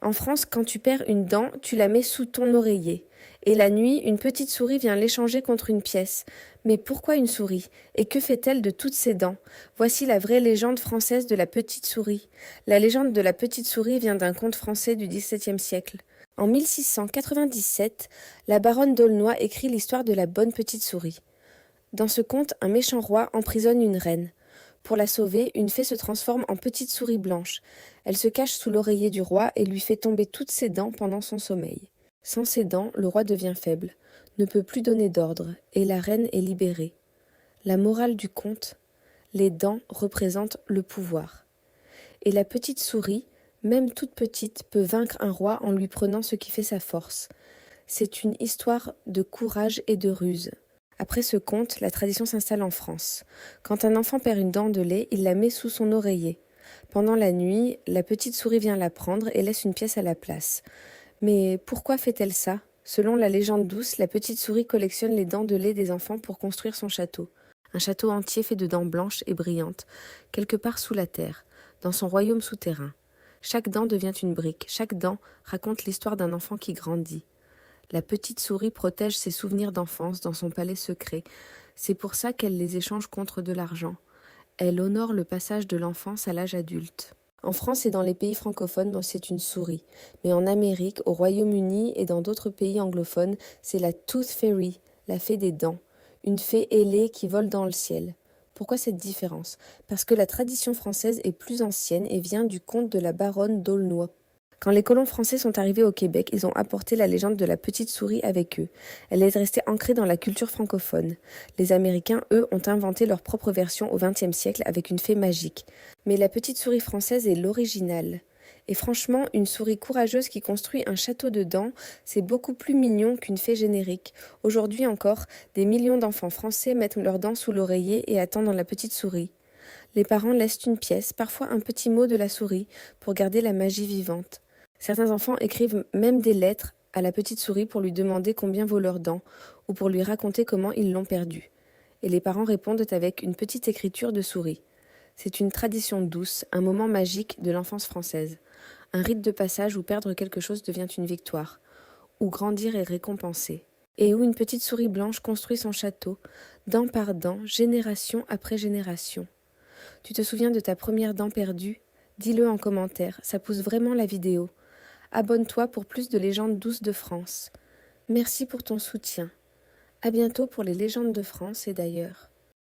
En France, quand tu perds une dent, tu la mets sous ton oreiller. Et la nuit, une petite souris vient l'échanger contre une pièce. Mais pourquoi une souris? Et que fait-elle de toutes ses dents? Voici la vraie légende française de la petite souris. La légende de la petite souris vient d'un conte français du XVIIe siècle. En 1697, la baronne d'Aulnoy écrit l'histoire de la bonne petite souris. Dans ce conte, un méchant roi emprisonne une reine. Pour la sauver, une fée se transforme en petite souris blanche. Elle se cache sous l'oreiller du roi et lui fait tomber toutes ses dents pendant son sommeil. Sans ses dents, le roi devient faible, ne peut plus donner d'ordre, et la reine est libérée. La morale du conte, les dents représentent le pouvoir. Et la petite souris, même toute petite, peut vaincre un roi en lui prenant ce qui fait sa force. C'est une histoire de courage et de ruse. Après ce conte, la tradition s'installe en France. Quand un enfant perd une dent de lait, il la met sous son oreiller. Pendant la nuit, la petite souris vient la prendre et laisse une pièce à la place. Mais pourquoi fait-elle ça? Selon la légende douce, la petite souris collectionne les dents de lait des enfants pour construire son château. Un château entier fait de dents blanches et brillantes, quelque part sous la terre, dans son royaume souterrain. Chaque dent devient une brique, chaque dent raconte l'histoire d'un enfant qui grandit. La petite souris protège ses souvenirs d'enfance dans son palais secret. C'est pour ça qu'elle les échange contre de l'argent. Elle honore le passage de l'enfance à l'âge adulte. En France et dans les pays francophones, c'est une souris. Mais en Amérique, au Royaume-Uni et dans d'autres pays anglophones, c'est la Tooth Fairy, la fée des dents. Une fée ailée qui vole dans le ciel. Pourquoi cette différence? Parce que la tradition française est plus ancienne et vient du conte de la baronne d'Aulnoy. Quand les colons français sont arrivés au Québec, ils ont apporté la légende de la petite souris avec eux. Elle est restée ancrée dans la culture francophone. Les Américains, eux, ont inventé leur propre version au XXe siècle avec une fée magique. Mais la petite souris française est l'original. Et franchement, une souris courageuse qui construit un château de dents, c'est beaucoup plus mignon qu'une fée générique. Aujourd'hui encore, des millions d'enfants français mettent leurs dents sous l'oreiller et attendent la petite souris. Les parents laissent une pièce, parfois un petit mot de la souris, pour garder la magie vivante. Certains enfants écrivent même des lettres à la petite souris pour lui demander combien vaut leurs dents ou pour lui raconter comment ils l'ont perdue. Et les parents répondent avec une petite écriture de souris. C'est une tradition douce, un moment magique de l'enfance française. Un rite de passage où perdre quelque chose devient une victoire, où grandir est récompensé. Et où une petite souris blanche construit son château, dent par dent, génération après génération. Tu te souviens de ta première dent perdue? Dis-le en commentaire, ça pousse vraiment la vidéo. Abonne-toi pour plus de légendes douces de France. Merci pour ton soutien. À bientôt pour les légendes de France et d'ailleurs.